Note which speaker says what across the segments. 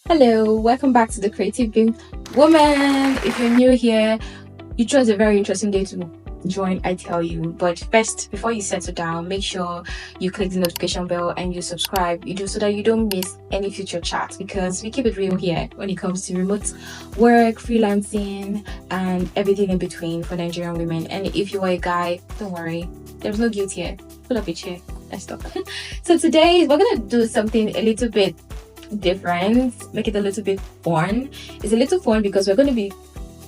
Speaker 1: Hello, welcome back to the Creative Being Woman. If you're new here, you chose a very interesting day to join, I tell you. But first, before you settle down, make sure you click the notification bell and you subscribe. You do so that you don't miss any future chats because we keep it real here when it comes to remote work, freelancing, and everything in between for Nigerian women. And if you are a guy, don't worry, there's no guilt here. Pull up a chair. Let's talk. So today we're gonna do something a little bit different, make it a little bit fun. It's a little fun because we're going to be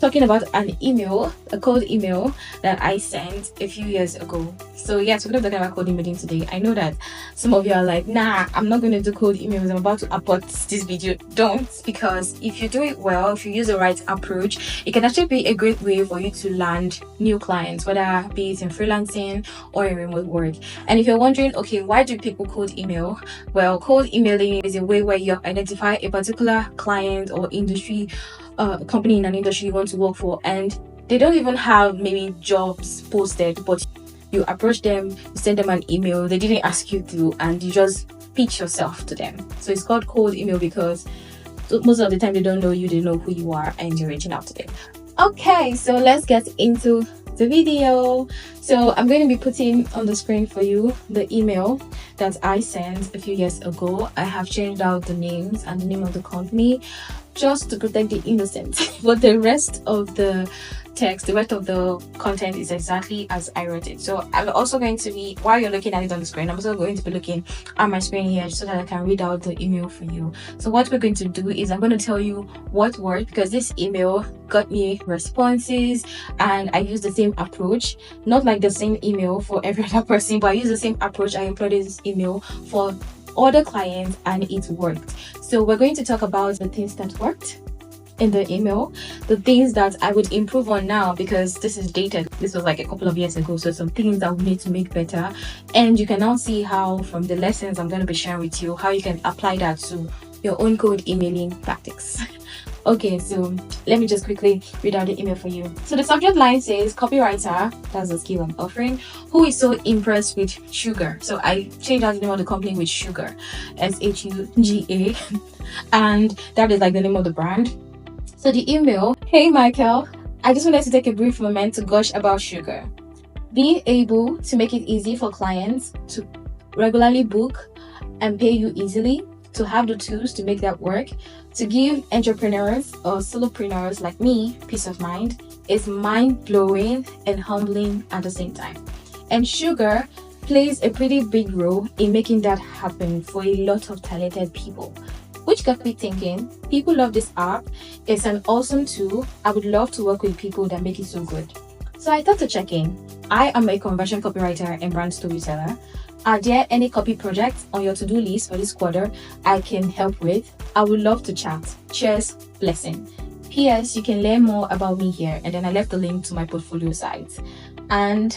Speaker 1: talking about an email, a cold email that I sent a few years ago. So yes, we're going to be talking about cold emailing today. I know that some of you are like, nah, I'm not going to do cold emails, I'm about to upload this video. Don't, because if you do it well, if you use the right approach, it can actually be a great way for you to land new clients, whether be it in freelancing or in remote work. And if you're wondering, okay, why do people cold email? Well, cold emailing is a way where you identify a particular client or industry, company in an industry you want to work for, and they don't even have maybe jobs posted, but you approach them, you send them an email, they didn't ask you to, and you just pitch yourself to them. So it's called cold email because most of the time they don't know you, they know who you are, and you're reaching out to them. Okay, so let's get into the video. So I'm going to be putting on the screen for you the email that I sent a few years ago. I have changed out the names and the name of the company just to protect the innocent, but the rest of the text, the rest of the content is exactly as I wrote it. So I'm also going to be, while you're looking at it on the screen, I'm also going to be looking at my screen here so that I can read out the email for you. So what we're going to do is I'm going to tell you what worked, because this email got me responses and I used the same approach, not like the same email for every other person, but I used the same approach. I employed this email for other clients and it worked. So we're going to talk about the things that worked in the email, the things that I would improve on now because this is dated. This was like a couple of years ago, so some things that we need to make better. And you can now see how, from the lessons I'm going to be sharing with you, how you can apply that to your own cold emailing tactics. Okay, so let me just quickly read out the email for you. So the subject line says, copywriter, that's the skill I'm offering, who is so impressed with sugar. So I changed out the name of the company with Sugar, SHUGA, and that is like the name of the brand. So the email, hey Michael, I just wanted to take a brief moment to gush about Sugar. Being able to make it easy for clients to regularly book and pay you easily, to have the tools to make that work, to give entrepreneurs or solopreneurs like me peace of mind is mind-blowing and humbling at the same time. And Sugar plays a pretty big role in making that happen for a lot of talented people. Which got me thinking, people love this app. It's an awesome tool. I would love to work with people that make it so good. So I thought to check in. I am a conversion copywriter and brand storyteller. Are there any copy projects on your to-do list for this quarter I can help with? I would love to chat. Cheers, blessing. P.S. You can learn more about me here. And then I left the link to my portfolio site. And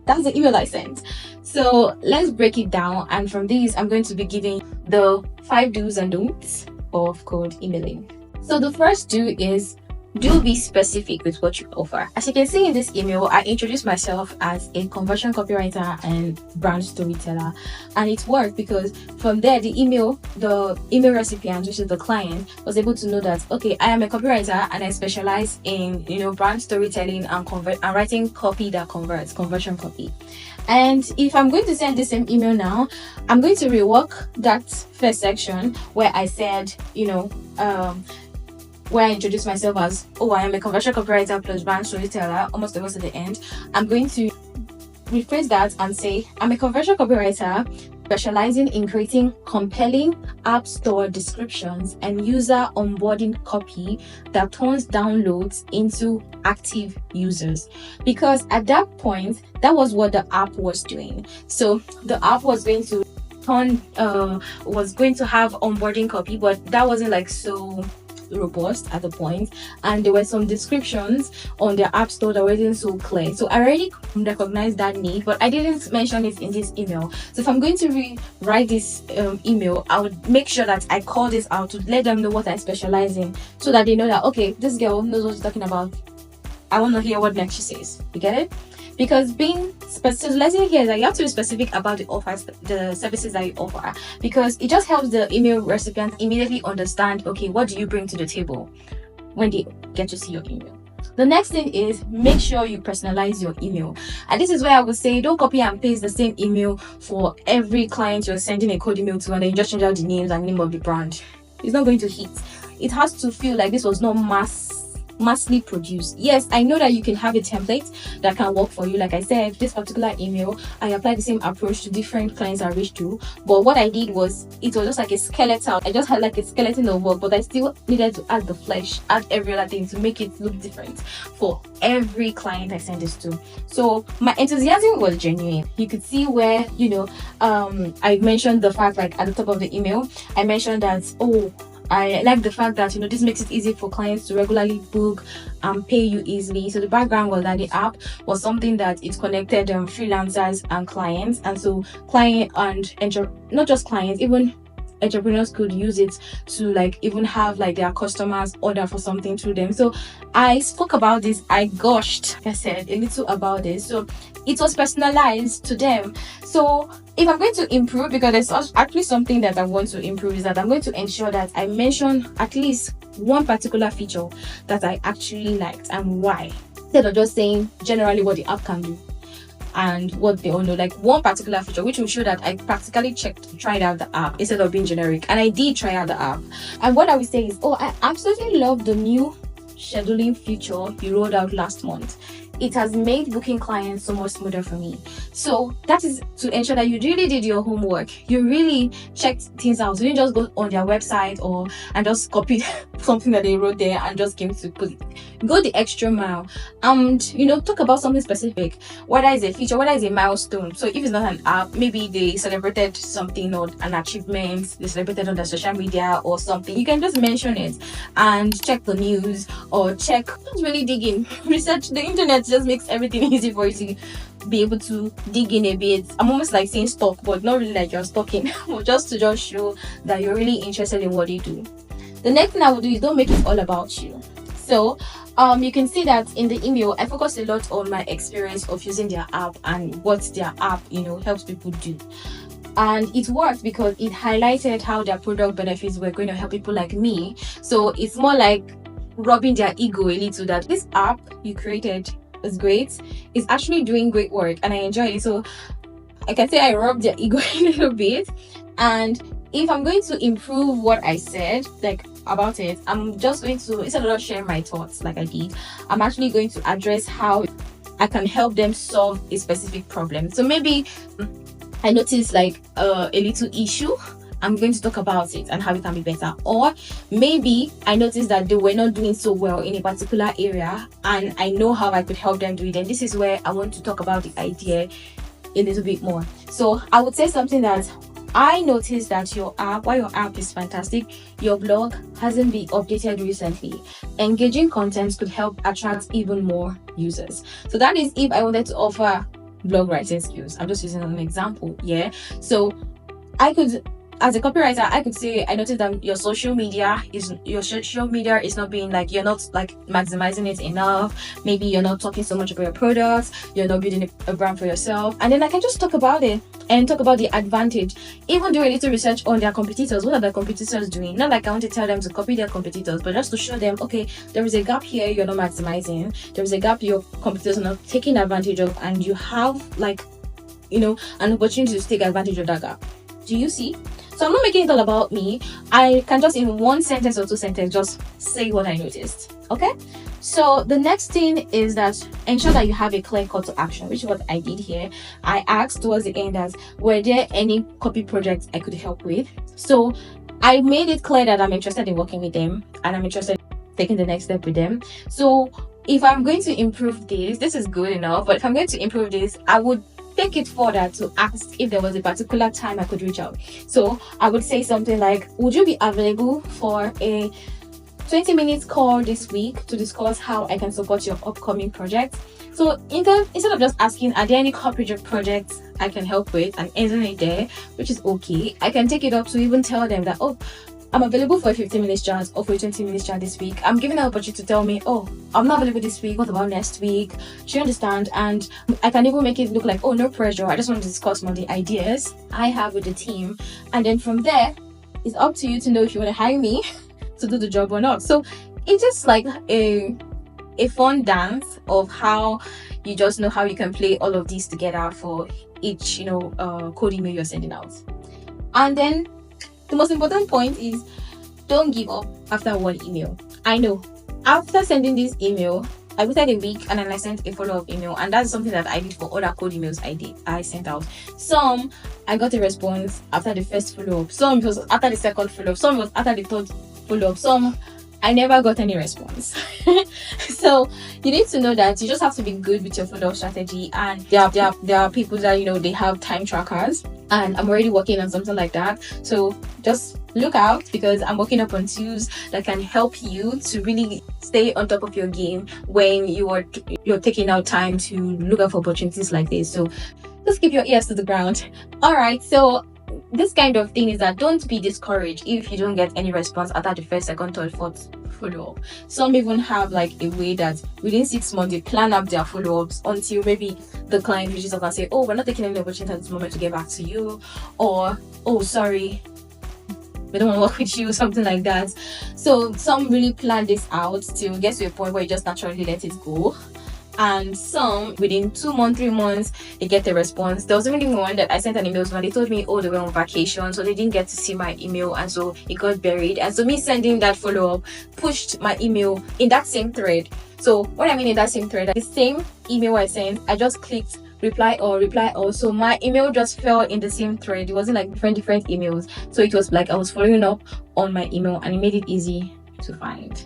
Speaker 1: that's the email I sent. So let's break it down. And from these, I'm going to be giving the 5 do's and don'ts of cold emailing. So the first do is, do be specific with what you offer. As you can see in this email, I introduced myself as a conversion copywriter and brand storyteller, and it worked because from there the email recipient, which is the client, was able to know that, okay, I am a copywriter and I specialize in brand storytelling and writing copy that converts, conversion copy. And if I'm going to send the same email now, I'm going to rework that first section where I said, where I introduce myself as, I am a conversion copywriter plus brand storyteller, almost towards the end. I'm going to rephrase that and say, I'm a conversion copywriter specializing in creating compelling app store descriptions and user onboarding copy that turns downloads into active users. Because at that point, that was what the app was doing. So the app was going to have onboarding copy, but that wasn't like so robust at the point, and there were some descriptions on their app store that wasn't so clear. So I already recognized that need, but I didn't mention it in this email. So if I'm going to rewrite this email, I would make sure that I call this out to let them know what I specialize in, so that they know that, okay, this girl knows what she's talking about. I want to hear what next she says. You get it? because being specializing here is that you have to be specific about the offers, the services that you offer, because it just helps the email recipients immediately understand, okay, what do you bring to the table when they get to see your email. The next thing is make sure you personalize your email. And this is where I would say don't copy and paste the same email for every client you're sending a code email to, and then you just change out the names and name of the brand. It's not going to hit. It has to feel like this was not massively produced. Yes, I know that you can have a template that can work for you. Like I said, this particular email, I applied the same approach to different clients I reached to, but what I did was, it was just like a skeleton. I just had like a skeleton of work, but I still needed to add the flesh, add every other thing to make it look different for every client I sent this to. So my enthusiasm was genuine. You could see where, I mentioned the fact, like at the top of the email, I mentioned that, I like the fact that, this makes it easy for clients to regularly book and pay you easily. So the background was that the app was something that it connected freelancers and clients. And so client and not just clients, even entrepreneurs could use it to like even have like their customers order for something through them. So I spoke about this, I gushed, like I said, a little about this. So it was personalized to them. So if I'm going to improve, because there's actually something that I want to improve, is that I'm going to ensure that I mention at least one particular feature that I actually liked and why, instead of just saying generally what the app can do and what they all know. Like one particular feature which will show that I practically tried out the app instead of being generic. And I did try out the app, and what I would say is, I absolutely love the new scheduling feature you rolled out last month. It has made booking clients so much smoother for me. So that is to ensure that you really did your homework. You really checked things out. You didn't just go on their website and just copied something that they wrote there and just came to put it. Go the extra mile and talk about something specific, whether it's a feature, whether it's a milestone. So if it's not an app, maybe they celebrated something or an achievement they celebrated on their social media or something. You can just mention it and check the news, or just really dig in. Research. The internet just makes everything easy for you to be able to dig in a bit. I'm almost like saying stalk, but not really like you're stalking, but just to show that you're really interested in what you do. The next thing I will do is don't make it all about you. So you can see that in the email I focused a lot on my experience of using their app and what their app helps people do. And it worked because it highlighted how their product benefits were going to help people like me. So it's more like rubbing their ego a little, that this app you created is great, it's actually doing great work and I enjoy it. So I can say I rubbed their ego a little bit. And if I'm going to improve what I said like about it, I'm just going to, instead of sharing my thoughts like I did, I'm actually going to address how I can help them solve a specific problem. So maybe I noticed like a little issue, I'm going to talk about it and how it can be better. Or maybe I noticed that they were not doing so well in a particular area and I know how I could help them do it. And this is where I want to talk about the idea a little bit more. So I would say something that I noticed that while your app is fantastic, your blog hasn't been updated recently. Engaging content could help attract even more users. So that is if I wanted to offer blog writing skills. I'm just using an example. Yeah. So I could, as a copywriter, I could say I noticed that your social media is not being like, you're not like maximizing it enough. Maybe you're not talking so much about your products, you're not building a brand for yourself. And then I can just talk about it and talk about the advantage. Even do a little research on their competitors. What are the competitors doing? Not like I want to tell them to copy their competitors, but just to show them, okay, there is a gap here you're not maximizing. There is a gap your competitors are not taking advantage of, and you have like, an opportunity to take advantage of that gap. Do you see? So I'm not making it all about me. I can just in one sentence or two sentences just say what I noticed. Okay? So the next thing is that ensure that you have a clear call to action, which is what I did here. I asked towards the end that were there any copy projects I could help with. So I made it clear that I'm interested in working with them and I'm interested in taking the next step with them. So if I'm going to improve this is good enough, but if I'm going to improve this, I would take it further to ask if there was a particular time I could reach out. So I would say something like, would you be available for a 20 minutes call this week to discuss how I can support your upcoming project? So instead of just asking, are there any corporate projects I can help with, and ending it there, which is okay, I can take it up to even tell them that, I'm available for a 15 minutes chat or for a 20 minutes chat this week. I'm giving an opportunity to tell me, oh, I'm not available this week. What about next week? Do you understand? And I can even make it look like, oh, no pressure. I just want to discuss more the ideas I have with the team. And then from there, it's up to you to know if you want to hire me to do the job or not. So it's just like a fun dance of how you just know how you can play all of these together for each, code email you're sending out. And then the most important point is don't give up after one email. I know after sending this email, I waited a week and then I sent a follow-up email, and that's something that I did for other code emails I sent out. Some I got a response after the first follow-up, some it was after the second follow-up, some was after the third follow-up, some I never got any response. So you need to know that you just have to be good with your follow-up strategy. And there are people that they have time trackers, and I'm already working on something like that. So just look out, because I'm working up on tools that can help you to really stay on top of your game when you're taking out time to look out for opportunities like this. So just keep your ears to the ground. All right, so this kind of thing is that don't be discouraged if you don't get any response after the first, second, third, fourth follow-up. Some even have like a way that within 6 months they plan up their follow-ups until maybe the client reaches out and say, oh, we're not taking any opportunity at this moment to get back to you, or oh, sorry, we don't want to work with you, something like that. So some really plan this out to get to a point where you just naturally let it go. And some within 2 months, 3 months, they get a response. There was even one that I sent an email to, and they told me, oh, they were on vacation, so they didn't get to see my email, and so it got buried. And so me sending that follow-up pushed my email in that same thread. So what I mean in that same thread, the same email I sent, I just clicked reply all. So my email just fell in the same thread. It wasn't like different emails. So it was like I was following up on my email, and it made it easy to find.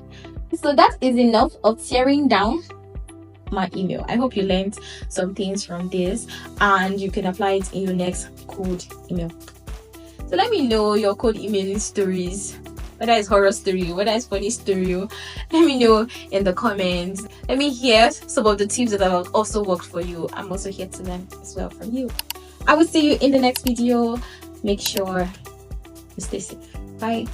Speaker 1: So that is enough of tearing down my email. I hope you learned some things from this and you can apply it in your next code email. So let me know your code emailing stories, whether it's horror story, whether it's funny story. Let me know in the comments. Let me hear some of the tips that have also worked for you. I'm also here to learn as well from you. I will see you in the next video. Make sure you stay safe. Bye.